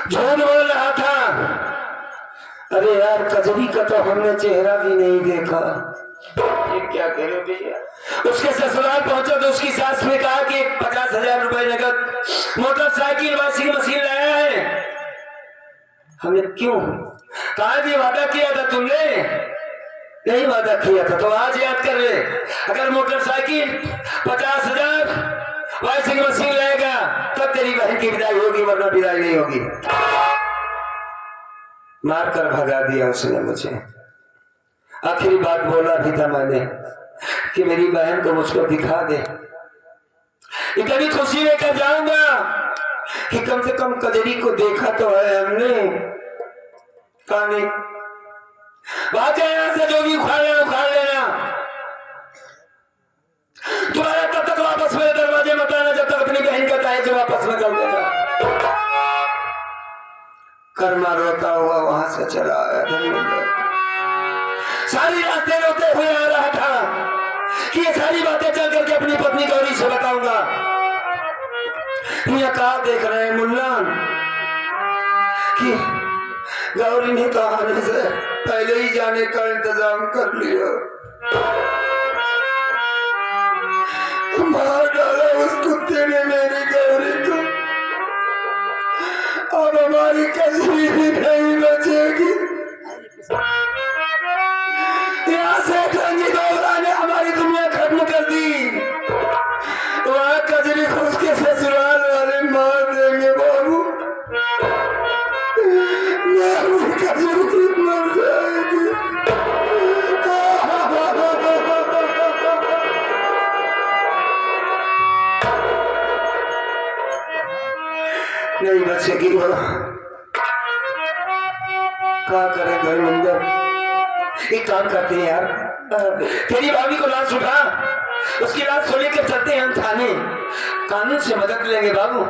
झूठ बोल रहा था। अरे यार कजरी का तो हमने चेहरा भी नहीं देखा। ये क्या करो भैया। उसके ससुराल पहुंचा तो उसकी सास ने कहा कि 50,000 रुपए नगद, मोटरसाइकिल, वॉशिंग मशीन लाया है। हमने क्यों कहा कि वादा किया था तुमने, नहीं वादा किया था तो आज याद कर ले। अगर मोटरसाइकिल 50,000 वॉशिंग मशीन लाएगा तब तेरी बहन की विदाई होगी, वरना विदाई नहीं होगी। मारकर भगा दिया उसने मुझे। आखिरी बात बोला भी था मैंने कि मेरी बहन को मुझको दिखा दे। इतनी खुशी लेकर जाऊंगा कि कम से कम कजरी को देखा तो है हमने। कहानी बात है, यहां से जो भी उखाड़ लेना। तुम्हारा तब तक वापस मेरे दरवाजे मत आना जब तक अपनी बहन का दहेज वापस न कर देगा। कर्मा रोता हुआ वहां से चला आया। सारी रास्ते रोते हुए आ रहा था कि ये सारी बातें चल करके अपनी पत्नी गौरी से बताऊंगा। ये कहा देख रहे हैं मुल्ला कि गौरी ने तो आने से पहले ही जाने का इंतजाम कर लिया। मार डाला उस कुत्ते ने मेरी गौरी को। अब हमारी कजरी भी नहीं बचेगी। यहाँ से गंजी दोगला ने हमारी दुनिया खत्म कर दी। वहां कजरी को उसके ससुराल वाले मार देंगे बाबू। कजरी मर जाएगी। नहीं बचेगी वो। क्या करें धर्मेंद्र, एक काम करते हैं यार, तेरी भाभी को लाश उठा, उसकी लाश को लेकर चलते हैं हम थाने। कानून से मदद लेंगे बाबू,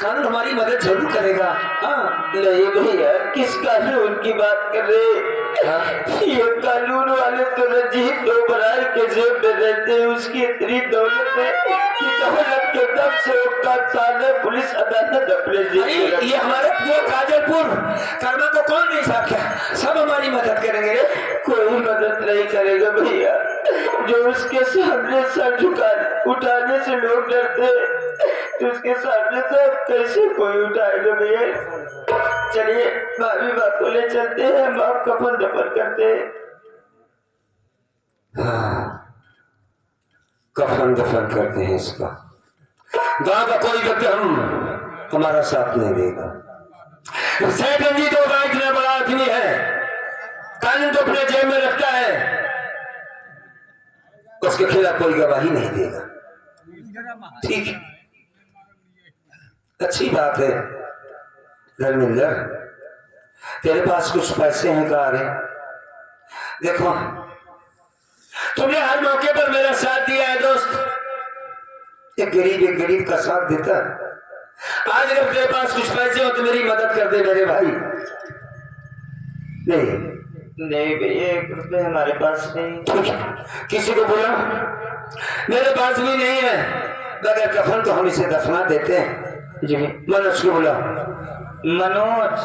कानून हमारी मदद जरूर करेगा। हाँ नहीं भैया, किस कानून की बात कर रहे? ये कानून वाले तो रंजीत दोबराय के जेब में रहते हैं। उसकी इतनी दौलत है कि दौलत के दम से उसका थाने पुलिस अदालत अपने जेब में। ये हमारे पूरे काजलपुर कर्मा को कौन नहीं साख्या, सब हमारी मदद करेंगे। कोई मदद नहीं करेगा भैया। जो उसके सामने सर उठाने से लोग डरते तो उसके सामने से कैसे कोई उठाएगा भैया। चलिए भाभी बाप को ले चलते हैं, बाप कफन दफन करते हैं। हाँ, कफन दफन करते हैं इसका। गांव का कोई व्यक्ति हमारा साथ नहीं देगा। गंजी तो इतना बड़ा आदमी है, कानून तो अपने जेब में रखता है, उसके खिलाफ कोई गवाही नहीं देगा। ठीक है, अच्छी बात है धर्मेंद्र, तेरे पास कुछ पैसे हैं का रे? देखो तुमने हर मौके पर मेरा साथ दिया है दोस्त। एक गरीब का साथ देता। आज अगर तेरे पास कुछ पैसे हो तो मेरी मदद कर दे मेरे भाई। नहीं भैया, 1 रुपये हमारे पास नहीं। किसी को बोला मेरे पास भी नहीं है, बगैर कफन तो हम इसे दफना देते हैं। जी मनोज को बोला। मनोज,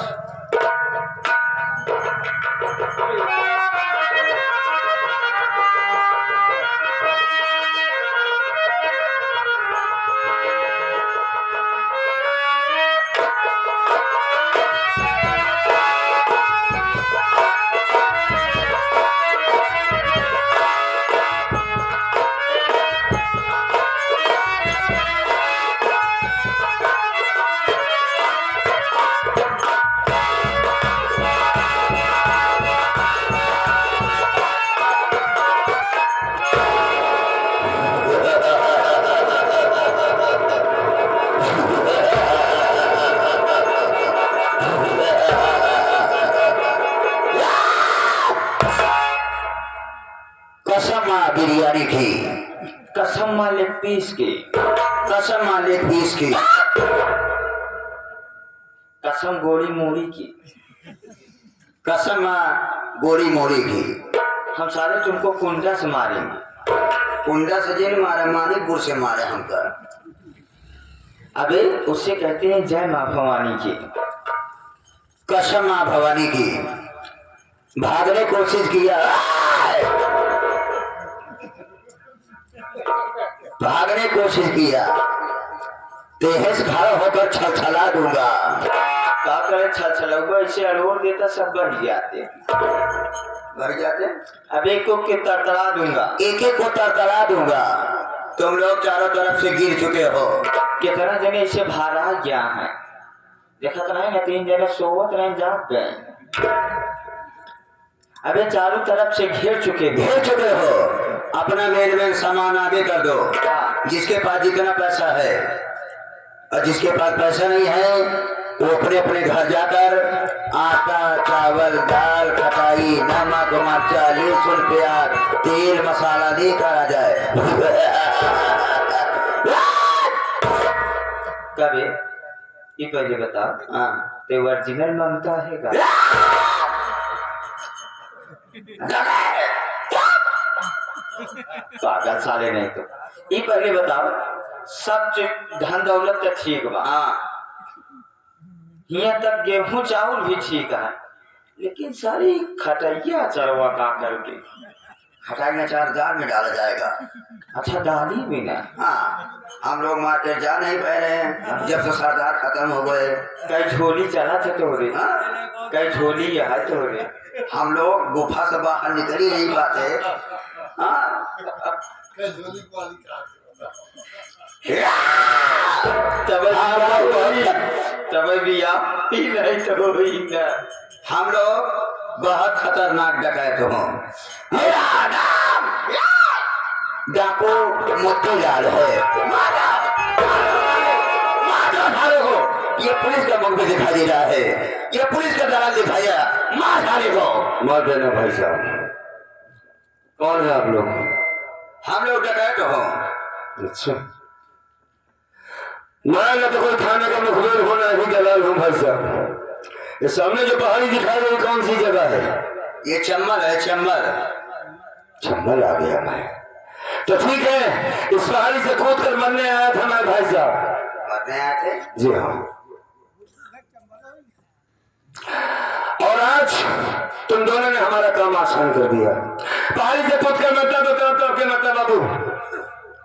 बिरयानी की कसम लेग पीस की, कसम लेग पीस की, कसम गोड़ी मोड़ी की, कसम गोड़ी मोड़ी की। हम सारे तुमको कुंडा से मारेंगे। कुंडा से जेल मारे, मानिकपुर से मारे हमको। अबे उससे कहते हैं जय माँ भवानी की। कसम मां भवानी की, भागने की कोशिश किया, भागने की कोशिश किया, तेज खड़ा होकर छलछला दूंगा। का करे छलछलौआ ऐसे अड़ोर देता सब बढ़ जाते भर जाते। अब एक को के तरतरा दूंगा, एक एक को तरतरा दूंगा। तुम लोग चारों तरफ से गिर चुके हो। कितना जने इसे भारा गया है, देखा तो नहीं ना 3 जने सोवत रहे जाग गए। अबे चारों तरफ से घेर चुके हो। अपना मेन सामान आगे कर दो। जिसके पास जितना पैसा है और जिसके पास पैसा नहीं है वो अपने अपने घर जाकर आटा चावल दाल खटाई नमक मिर्चा लहसुन प्याज तेल मसाला लेकर आ जाए। कबे ये पहले बताओ, हाँ ते ओरिजिनल ममता है का? पागल साले नहीं तो ये पहले बताओ, सब धन दौलत तो ठीक बा, यहाँ तक गेहूं चावल भी ठीक है, लेकिन सारी खटैया चरवा का करके खटाई अचार दाल में डाला जाएगा। अच्छा डाली भी ना। हाँ हम लोग मार्केट जा नहीं पा रहे हैं जब से सरदार खत्म हो गए। कई झोली चला थे तो रे, कई झोली है तो रे, हम लोग गुफा से बाहर निकल ही नहीं पाते। तब भी आप ही नहीं तो ही ना। हम लोग बहुत खतरनाक डकैत हो। मेरा नाम डाकू मोतीलाल है। ये पुलिस का मुख में दिखाई दे रहा है, ये पुलिस का दलाल दिखाया। मार डाले को मार देना भाई साहब। कौन है आप लोग? हम लोग डकैत हो। अच्छा, मैं न तो कोई थाने का मुखबिर हूँ ना ही दलाल हूँ भाई साहब। ये सामने जो पहाड़ी दिखाई रही कौन सी जगह है? ये चम्बल है, चम्बल। चम्बल आ गया मैं तो ठीक है। इस पहाड़ी से कूद कर मरने आया था मैं भाई साहब। मरने आए थे? जी हाँ। और आज तुम दोनों ने हमारा काम आसान कर दिया। पहाड़ी से कूद कर मरता तो तरफ के मरता बाबू।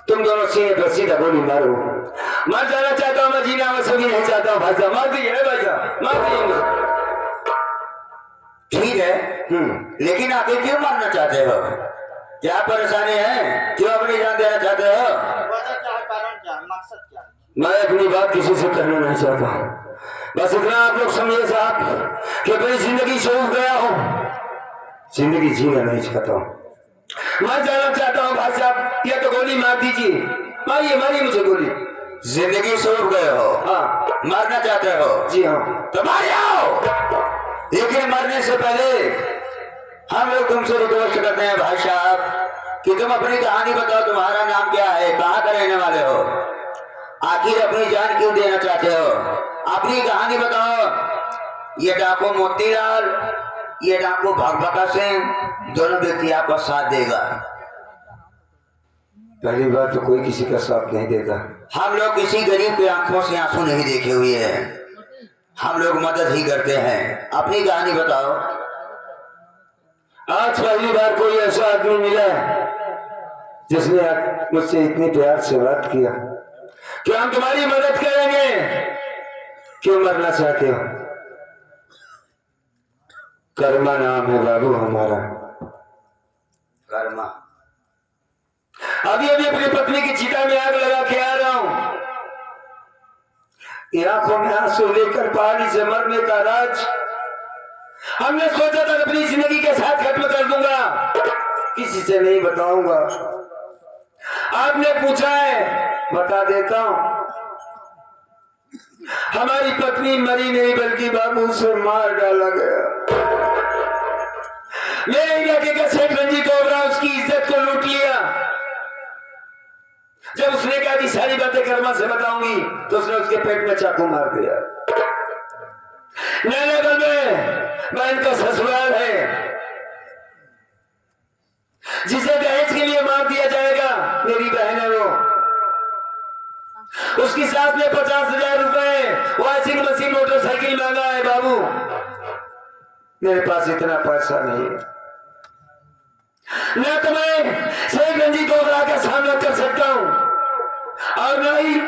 तुम दोनों सीने पर सीधा गोली मारो। मर जाना चाहता हूँ मैं, जीना मैं सभी नहीं चाहता हूँ भाई साहब। मार दिए भाई साहब, मार दिए। ठीक है, लेकिन आखिर क्यों मारना चाहते हो? क्या परेशानी है? क्यों अपनी जान देना चाहते हो? वजह क्या है, कारण क्या है, मकसद क्या है? मैं अपनी बात किसी से कहना नहीं चाहता। बस इतना आप लोग समझिए साहब कि अपनी जिंदगी से उब गया हो, जिंदगी जीना नहीं चाहता हूँ। मैं जाना चाहता हूँ भाई साहब। या तो गोली मार दीजिए, मारिए मारिए मुझे गोली। जिंदगी से उब गए हो? हाँ। मरना चाहते हो? जी हाँ। तो मार जाओ। लेकिन मरने से पहले हम लोग तुमसे रिक्वेस्ट करते हैं भाई साहब कि तुम अपनी कहानी बताओ। तुम्हारा नाम क्या है? कहाँ का रहने वाले हो? आखिर अपनी जान क्यों देना चाहते हो? अपनी कहानी बताओ। ये डाकू मोतीलाल, ये डाकू भगभका सिंह, दोनों व्यक्ति आपका साथ देगा। पहली बार तो कोई किसी का साथ नहीं देता। हम लोग किसी गरीब की आंखों से आंसू नहीं देखे हुए हैं, हम लोग मदद ही करते हैं। अपनी कहानी बताओ। आज पहली बार कोई ऐसा आदमी मिला जिसने मुझसे इतने प्यार से बात किया कि हम तुम्हारी मदद करेंगे। क्यों मरना चाहते हो? कर्मा नाम है बाबू हमारा। कर्मा? अभी अभी अपनी पत्नी की चिता में आग लगा के आ रहा हूं। आंखों में आंसू लेकर पहाड़ी से मरने का राज हमने सोचा था अपनी जिंदगी के साथ खत्म कर दूंगा, किसी से नहीं बताऊंगा। आपने पूछा है, बता देता हूं। हमारी पत्नी मरी नहीं बल्कि बाबू उसे मार डाला गया। मेरे इलाके का सेठ रंजीत ओबरा उसकी इज्जत को लूट लिया। जब उसने कहा कि सारी बातें कर्मा से बताऊंगी तो उसने उसके पेट में चाकू मार दिया। नैनागढ़ में बहन का ससुराल है जिसे दहेज के लिए मार दिया जाएगा। मेरी बहन है वो। उसकी सास ने 50,000 रुपए वॉशिंग मशीन मोटरसाइकिल मांगा है बाबू। मेरे पास इतना पैसा नहीं है, ना तो मैं शेख रंजीत ओबराय का सामना कर सकता हूं और ना ही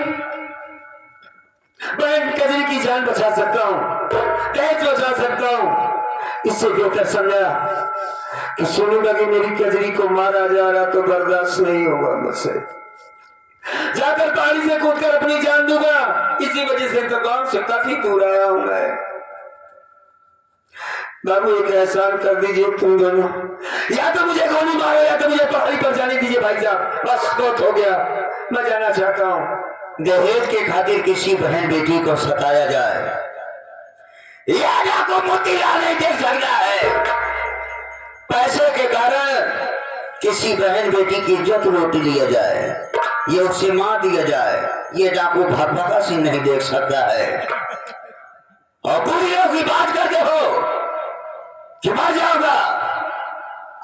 बहन कजरी की जान बचा सकता हूं, कैच बचा सकता हूं। इससे बेहतर समझा कि सुनूंगा कि मेरी कजरी को मारा जा रहा तो बर्दाश्त नहीं होगा मुझसे, जाकर पहाड़ी से कूदकर अपनी जान दूंगा। इसी वजह से तो गांव से काफी दूर आया हूं मैं। बाबू एक एहसान कर दीजिए तुम दोनों, या तो मुझे गोली मारो या तो मुझे पहाड़ी पर जाने दीजिए भाई साहब, बस बहुत हो गया, मैं जाना चाहता हूं। दहेज के खातिर किसी बहन बेटी को सताया जाए, या को मोतीलाल नहीं देख सकता है। पैसे के कारण किसी बहन बेटी की इज्जत लूट लिया जाए, ये उससे मार दिया जाए, ये डाकू भगभगा सिंह नहीं देख सकता है। और बुढ़ियों की बात करते हो कि मर जाओगा,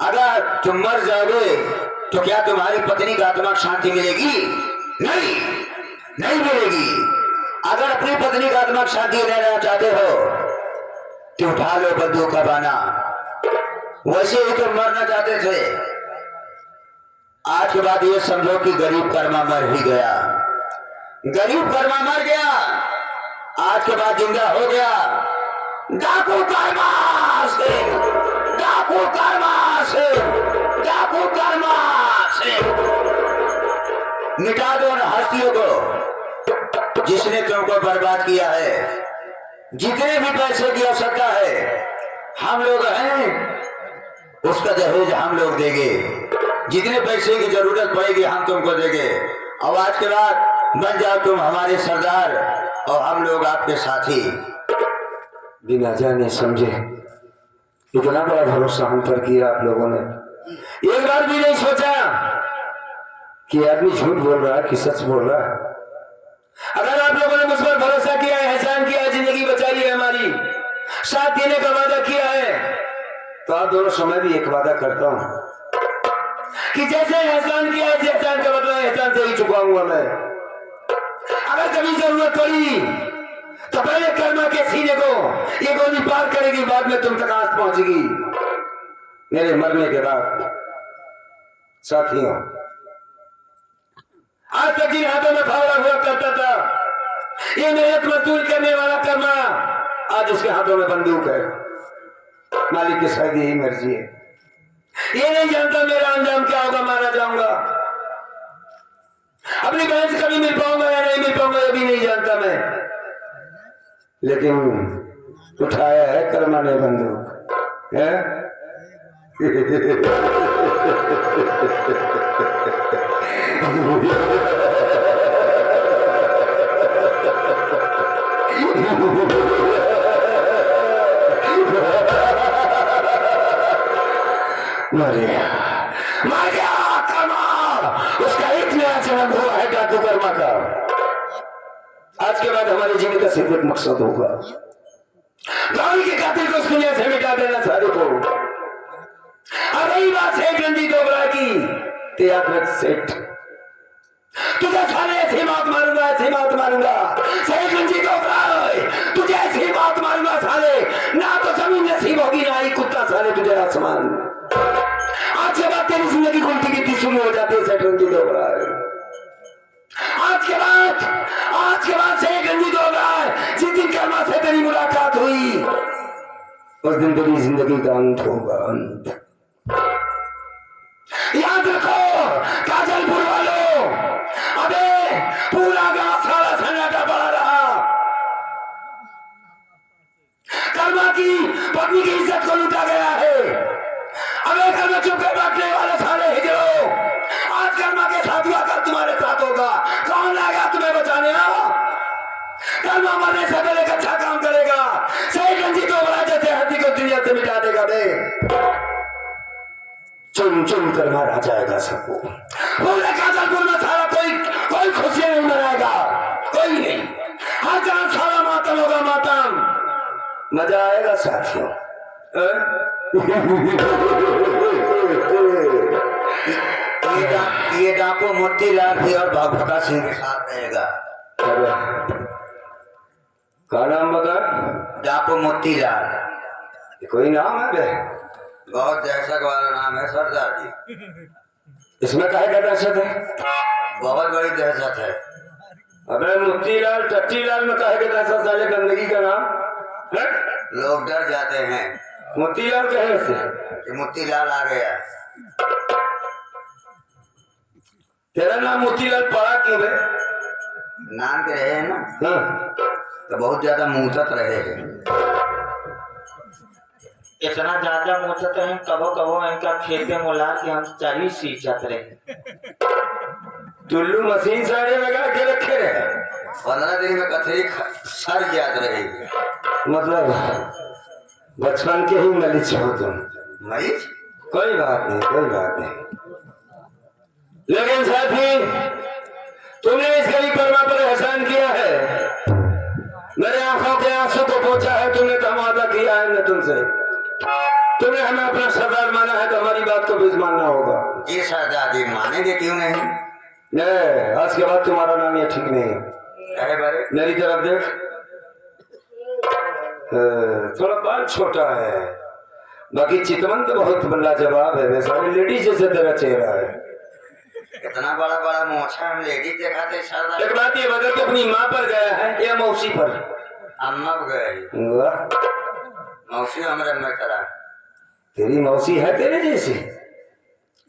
अगर तुम मर जाओगे तो क्या तुम्हारी पत्नी का आत्मा शांति मिलेगी? नहीं, नहीं मिलेगी। अगर अपनी पत्नी का आत्मा शांति लेना चाहते हो तो उठा लो बंदूक का बाना। वैसे ही तुम मरना चाहते थे, आज के बाद ये समझो कि गरीब कर्मा मर ही गया, गरीब कर्मा मर गया, आज के बाद जिंदा हो गया। डाकू कर्मा से, डाकू कर्मा से, डाकू कर्मा से मिटा दो उन हस्तियों को जिसने तुमको बर्बाद किया है। जितने भी पैसे की आवश्यकता है हम लोग हैं, उसका दहेज हम लोग देंगे, जितने पैसे की जरूरत पड़ेगी हम तुमको देंगे। और आज के बाद बन जाओ तुम हमारे सरदार और हम लोग आपके साथी। बिना जाने समझे इतना बड़ा भरोसा हम पर किया आप लोगों ने, एक बार भी नहीं सोचा कि आदमी झूठ बोल रहा है कि सच बोल रहा है। अगर आप लोगों ने मुझ पर भरोसा किया है, एहसान किया है, जिंदगी बचाई है, हमारी साथ देने का वादा किया है, तो आप दोनों समय भी एक वादा करता हूं कि जैसे एहसान किया है, एहसान का बदला एहसान से ही चुकाऊंगा मैं। अगर कभी जरूरत पड़ी तो पहले कर्मा के सीने को ये गोली पार करेगी, बाद में तुम तक आस पहुंचेगी मेरे मरने के बाद। साथियों, आज तक जिन हाथों में फावड़ा हुआ करता था, ये मेहनत मजदूर करने वाला कर्मा, आज उसके हाथों में बंदूक है। मालिक की शायद यही मर्जी है, ये नहीं जानता मेरा अंजाम क्या होगा, मारा जाऊंगा, अपनी बहन से कभी मिल पाऊंगा या नहीं मिल पाऊंगा ये भी नहीं जानता मैं, लेकिन उठाया है कर्मा ने बंदूक है। मर गया कर्मा, उसका एक नया जन्म हुआ है डाकू कर्मा का। आज के बाद हमारे जीवन का सिर्फ एक मकसद होगा, गांव के कातिल को इस दुनिया से मिटा देना सारे को। और रही बात शेख रंजीत ओबराय की, याद रख सेठ, तुझे साले ऐसी मौत मारूंगा, ऐसी मौत मारूंगा शेख रंजीत ओबराय, तुझे ऐसी मौत मारूंगा साले, ना तो जमीन नसीब होगी ना ही कुत्ता साले तुझे आसमान। आज के बाद तेरी जिंदगी उल्टी गिनती शुरू हो जाती है शेख रंजीत ओबराय। आज के बाद शेख रंजीत ओबराय, जिस दिन कर्मा से तेरी मुलाकात हुई उस दिन तेरी जिंदगी का अंत होगा, अंत। याद रखो काजलपुर वालों, अबे पूरा गांव सारा सन्नाटा पड़ा रहा, कर्मा की पत्नी की इज्जत को लूटा गया है। अबे कर्मा चुप कर बैठने वाले सारे हिजड़ो, आज कर्मा के साथ हुआ कल तुम्हारे साथ होगा। कौन आएगा तुम्हें बचाने? कर्मा मरने से पहले अच्छा काम करेगा, शेख रंजीत ओबराय जैसे हड्डी को दुनिया से मिटा देगा। चुन चुन कर मारा जाएगा सबको, पूरे काजलपुर में सारा कोई खुशियां नहीं मनाएगा, कोई नहीं, हर जगह सारा मातम होगा, मातम। मजा आएगा साथियों। ये डाकू मोतीलाल भी और भगभगा सिंह के साथ रहेगा। क्या नाम बता? डाकू मोतीलाल। ये कोई नाम है बे? बहुत दहशत वाला नाम है सरदार जी। इसमें काहे का दहशत है? बहुत बड़ी दहशत है। अबे मोतीलाल टट्टीलाल में काहे का दहशत? साले गंदगी का नाम है? लोग डर जाते हैं मोतीलाल कहे से? कि मोतीलाल आ गया। तेरा नाम मोतीलाल पड़ा क्यों बे? नाम के रहे हैं ना, हाँ, तो बहुत ज्यादा मुंहत रहे हैं। इतना ज्यादा मुझे तो कबो कबो इनका खेते मुला के हम चरी सींचत रहे। टुल्लू मशीन सारे लगा के रखे रहे। 15 दिन में कथरी सर जात रहेगी। मतलब बचपन के ही मलिच हो तुम। मरीज कोई बात नहीं, कोई बात नहीं। लेकिन साथी, तुमने इस गरीब परमा पर एहसान किया है, मेरे आंखों के आंसू को पोंछा है तुमने, तो हम वादा किया है हमने तुमसे। तुमने हमें अपना सरदार माना है तो हमारी बात को भी मानना होगा। जी सरदार जी, मानेंगे क्यों नहीं। नहीं, आज के बाद तुम्हारा नाम ये ठीक नहीं है। अरे बड़े मेरी तरफ देख, थोड़ा बाल छोटा है, बाकी चितवन तो बहुत लाजवाब है। वे सारी लेडीज जैसे तेरा चेहरा है। इतना बड़ा बड़ा मोछा हम लेडीज दिखाते सरदार। एक बात ये बता, तू अपनी माँ पर गया है या मौसी पर? अम्मा गए वाह, मौसी हमारे में करा। तेरी मौसी है तेरे जैसी?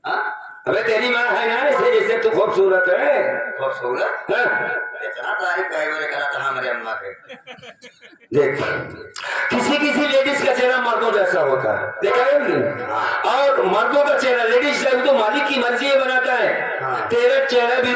हाँ अबे तेरी माँ है ना ऐसे जैसे तू खूबसूरत है। खूबसूरत हाँ? इतना तारीफ कई बार करा था हमारे अम्मा के। देख, किसी किसी लेडीज का चेहरा मर्दों जैसा होता है, देखा है नहीं? और मर्दों का चेहरा लेडीज जैसा तो मालिक की मर्जी ये बनाता है। हाँ। तेरा चेहरा भी